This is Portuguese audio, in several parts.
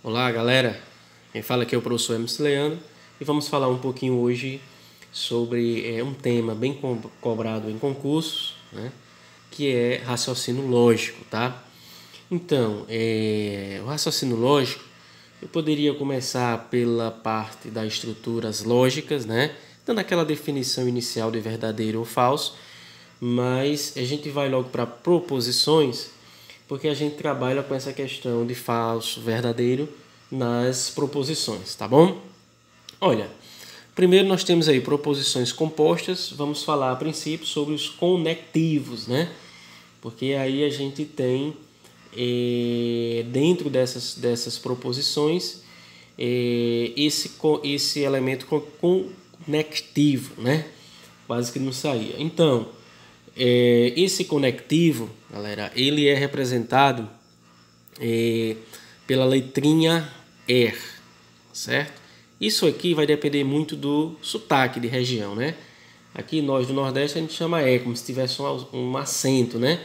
Olá, galera. Quem fala aqui é o professor Emerson Leandro e vamos falar um pouquinho hoje sobre um tema bem cobrado em concursos, né? Que é raciocínio lógico, tá? Então, o raciocínio lógico, eu poderia começar pela parte das estruturas lógicas, né? Dando aquela definição inicial de verdadeiro ou falso, mas a gente vai logo para proposições, porque a gente trabalha com essa questão de falso, verdadeiro nas proposições, tá bom? Olha, primeiro nós temos aí proposições compostas, vamos falar a princípio sobre os conectivos, né? Porque aí a gente tem dentro dessas proposições esse elemento conectivo, né? Quase que não saía. Então, esse conectivo, galera, ele é representado pela letrinha ER, certo? Isso aqui vai depender muito do sotaque de região, né? Aqui nós do Nordeste a gente chama E, como se tivesse um acento, né?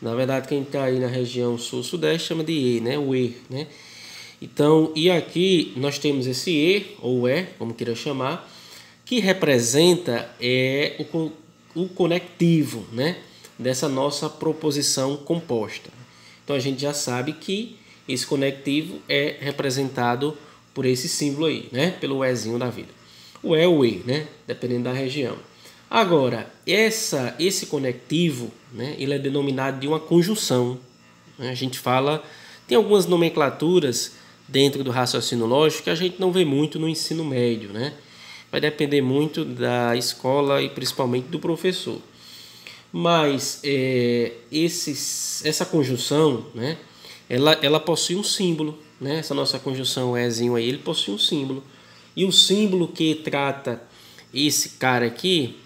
Na verdade, quem está aí na região Sul-Sudeste chama de E, né? O E, né? Então, e aqui nós temos esse E, ou E, como queira chamar, que representa o conectivo, né? Dessa nossa proposição composta. Então, a gente já sabe que esse conectivo é representado por esse símbolo aí, né? Pelo Ezinho da vida. O E ou E, né? Dependendo da região. Agora, esse conectivo, né? Ele é denominado de uma conjunção. Né? A gente fala, tem algumas nomenclaturas dentro do raciocínio lógico que a gente não vê muito no ensino médio, né? Vai depender muito da escola e principalmente do professor. Mas essa conjunção, né? Ela possui um símbolo, né? Essa nossa conjunção Ezinho aí, ele possui um símbolo. E o símbolo que trata esse cara aqui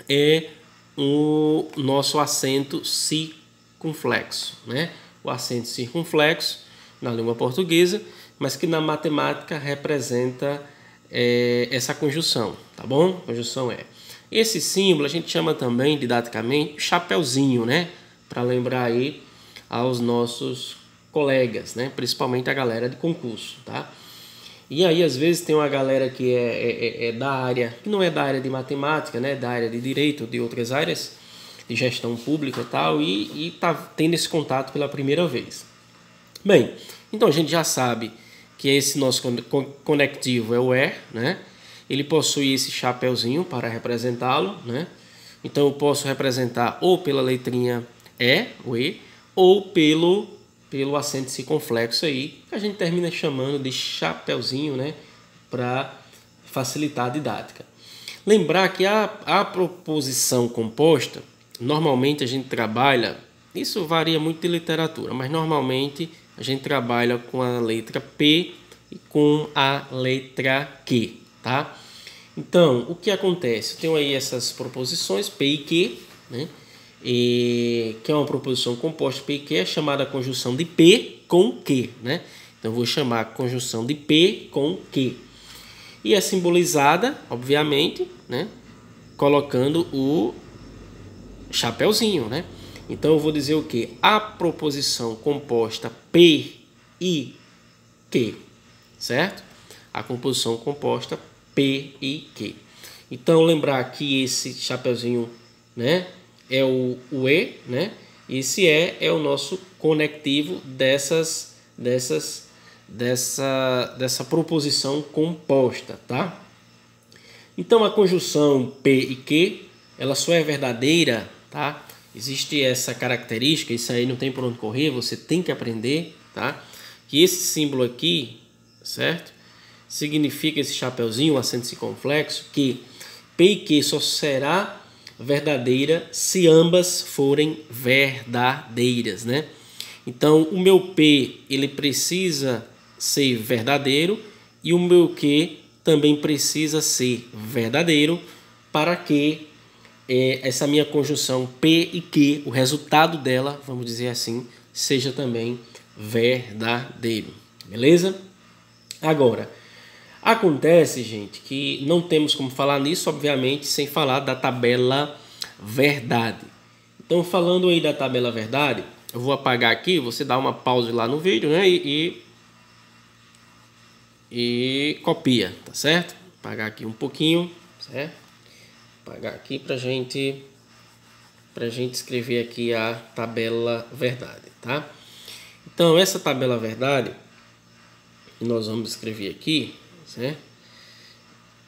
é o nosso acento circunflexo, né? O acento circunflexo na língua portuguesa, mas que na matemática representa essa conjunção, tá bom? Conjunção é. Esse símbolo a gente chama também, didaticamente, chapeuzinho, né? Para lembrar aí aos nossos colegas, né? Principalmente a galera de concurso, tá? E aí, às vezes, tem uma galera que é da área, que não é da área de matemática, né? Da área de direito, de outras áreas, de gestão pública e tal, e tá tendo esse contato pela primeira vez. Bem, então a gente já sabe que esse nosso conectivo é o E, né? Ele possui esse chapeuzinho para representá-lo, né? Então eu posso representar ou pela letrinha E, o E, ou pelo acento circunflexo aí, que a gente termina chamando de chapeuzinho, né? Para facilitar a didática. Lembrar que a proposição composta, normalmente a gente trabalha, isso varia muito de literatura, mas normalmente a gente trabalha com a letra P e com a letra Q, tá? Então, o que acontece? Eu tenho aí essas proposições P e Q, né? Que é uma proposição composta P e Q, é chamada conjunção de P com Q, né? Então, eu vou chamar a conjunção de P com Q. E é simbolizada, obviamente, né? Colocando o chapeuzinho, né? Então eu vou dizer o que? A proposição composta P e Q, certo? A composição composta P e Q. Então lembrar que esse chapeuzinho, né, é o E, né? Esse é o nosso conectivo dessa proposição composta, tá? Então a conjunção P e Q, ela só é verdadeira, tá? Existe essa característica, isso aí não tem por onde correr, você tem que aprender, tá? Que esse símbolo aqui, certo? Significa esse chapeuzinho, o acento circunflexo, que P e Q só será verdadeira se ambas forem verdadeiras, né? Então, o meu P, ele precisa ser verdadeiro e o meu Q também precisa ser verdadeiro para que essa minha conjunção P e Q, o resultado dela, vamos dizer assim, seja também verdadeiro. Beleza? Agora, acontece, gente, que não temos como falar nisso, obviamente, sem falar da tabela verdade. Então, falando aí da tabela verdade, eu vou apagar aqui, você dá uma pausa lá no vídeo, né? E e copia, tá certo? Vou apagar aqui um pouquinho, certo? Vou apagar aqui pra gente escrever aqui a tabela verdade, tá? Então, essa tabela verdade, nós vamos escrever aqui, certo?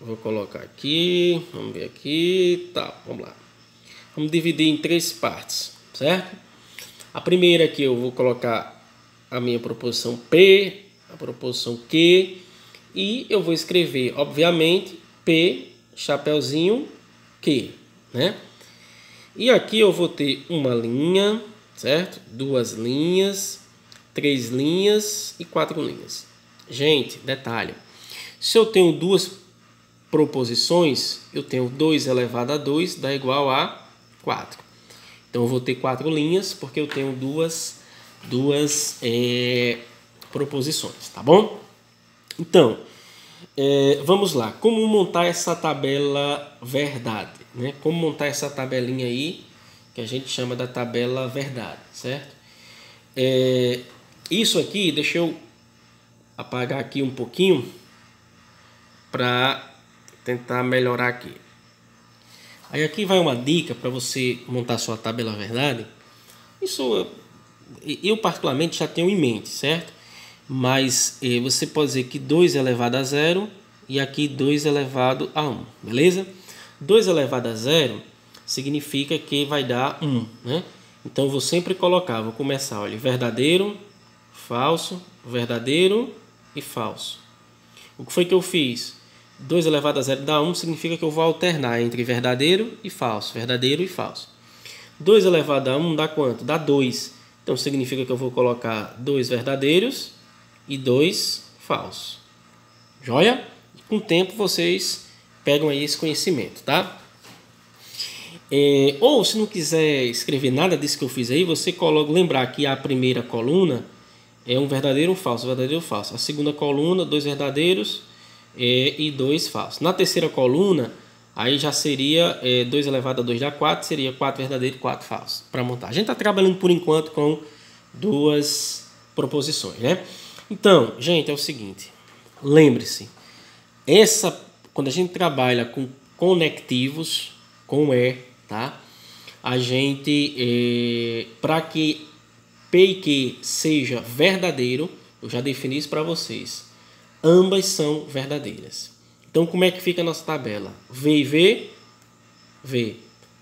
Vou colocar aqui, vamos ver aqui, tá, vamos lá. Vamos dividir em 3 partes, certo? A primeira aqui eu vou colocar a minha proposição P, a proposição Q, e eu vou escrever, obviamente, P, chapeuzinho, Q, né? E aqui eu vou ter uma linha, certo? 2 linhas, 3 linhas e 4 linhas. Gente, detalhe, se eu tenho 2 proposições, eu tenho 2 elevado a 2 dá igual a 4. Então eu vou ter 4 linhas porque eu tenho duas proposições, tá bom? Então, vamos lá. Como montar essa tabela verdade, né? Como montar essa tabelinha aí que a gente chama da tabela verdade, certo? Isso aqui, deixa eu apagar aqui um pouquinho para tentar melhorar aqui. Aí aqui vai uma dica para você montar sua tabela verdade. Isso eu particularmente já tenho em mente, certo? Mas você pode dizer que 2 elevado a 0 e aqui 2 elevado a 1, beleza? 2 elevado a 0 significa que vai dar 1, né? Então eu vou sempre colocar, vou começar, olha, verdadeiro, verdadeiro e falso. O que foi que eu fiz? 2 elevado a 0 dá 1, significa que eu vou alternar entre verdadeiro e falso. 2 elevado a 1 dá quanto? Dá 2. Então significa que eu vou colocar 2 verdadeiros e 2 falsos. Joia? Com o tempo vocês pegam aí esse conhecimento, tá? Ou se não quiser escrever nada disso que eu fiz aí, você coloca, lembrar que a primeira coluna é um verdadeiro e um falso, verdadeiro e falso. A segunda coluna, 2 verdadeiros e 2 falsos. Na terceira coluna, aí já seria 2 elevado a 2 dá 4, seria 4 verdadeiros e 4 falsos para montar. A gente está trabalhando por enquanto com 2 proposições, né? Então, gente, é o seguinte, lembre-se, quando a gente trabalha com conectivos, com tá? A gente, para que P e Q seja verdadeiro, eu já defini isso para vocês. Ambas são verdadeiras. Então, como é que fica a nossa tabela? V e V, V.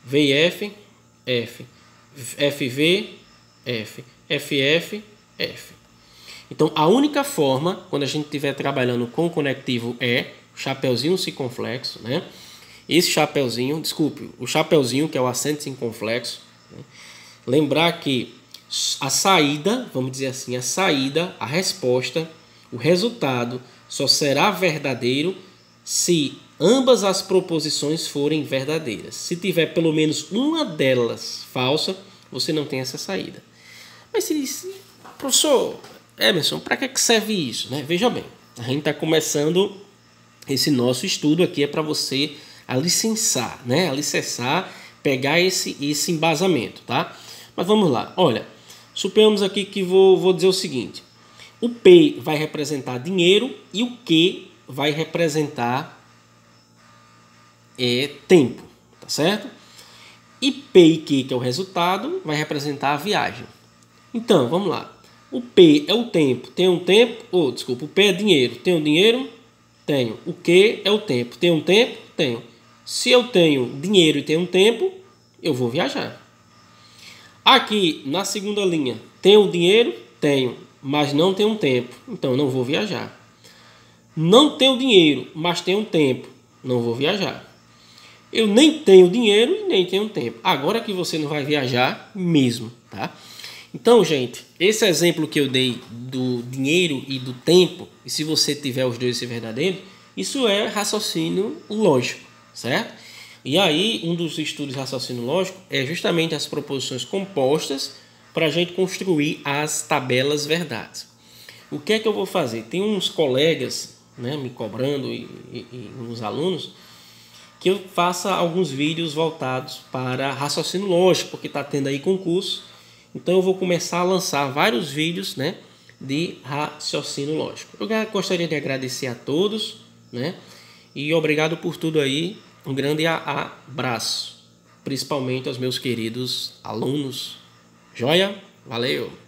V e F, F. FV, F. FF, F. Então, a única forma, quando a gente estiver trabalhando com o conectivo o chapeuzinho circunflexo, né? Esse chapeuzinho, desculpe, o chapeuzinho que é o acento circunflexo, né? Lembrar que a saída, vamos dizer assim, a resposta, o resultado só será verdadeiro se ambas as proposições forem verdadeiras. Se tiver pelo menos uma delas falsa, você não tem essa saída. Mas se diz, professor Emerson, para que serve isso, né? Veja bem, a gente está começando esse nosso estudo aqui, é para você alicerçar, né? Alicerçar, pegar esse embasamento, tá? Mas vamos lá, olha, suponhamos aqui que vou dizer o seguinte, o P vai representar dinheiro e o Q vai representar tempo, tá certo? E P e Q, que é o resultado, vai representar a viagem. Então, vamos lá. O P é o tempo, tem um tempo, desculpa, o P é dinheiro, tem um dinheiro? Tenho. O Q é o tempo, tem um tempo? Tenho. Se eu tenho dinheiro e tenho um tempo, eu vou viajar. Aqui, na segunda linha, tenho dinheiro? Tenho, mas não tenho um tempo, então não vou viajar. Não tenho dinheiro, mas tenho um tempo, não vou viajar. Eu nem tenho dinheiro e nem tenho tempo. Agora que você não vai viajar mesmo, tá? Então, gente, esse exemplo que eu dei do dinheiro e do tempo, e se você tiver os dois ser verdadeiros, isso é raciocínio lógico, certo? E aí, um dos estudos de raciocínio lógico é justamente as proposições compostas para a gente construir as tabelas verdades. O que é que eu vou fazer? Tem uns colegas, né, me cobrando e uns alunos que eu faça alguns vídeos voltados para raciocínio lógico, porque está tendo aí concurso. Então eu vou começar a lançar vários vídeos, né, de raciocínio lógico. Eu gostaria de agradecer a todos, né? E obrigado por tudo aí. Um grande abraço, principalmente aos meus queridos alunos. Joia? Valeu!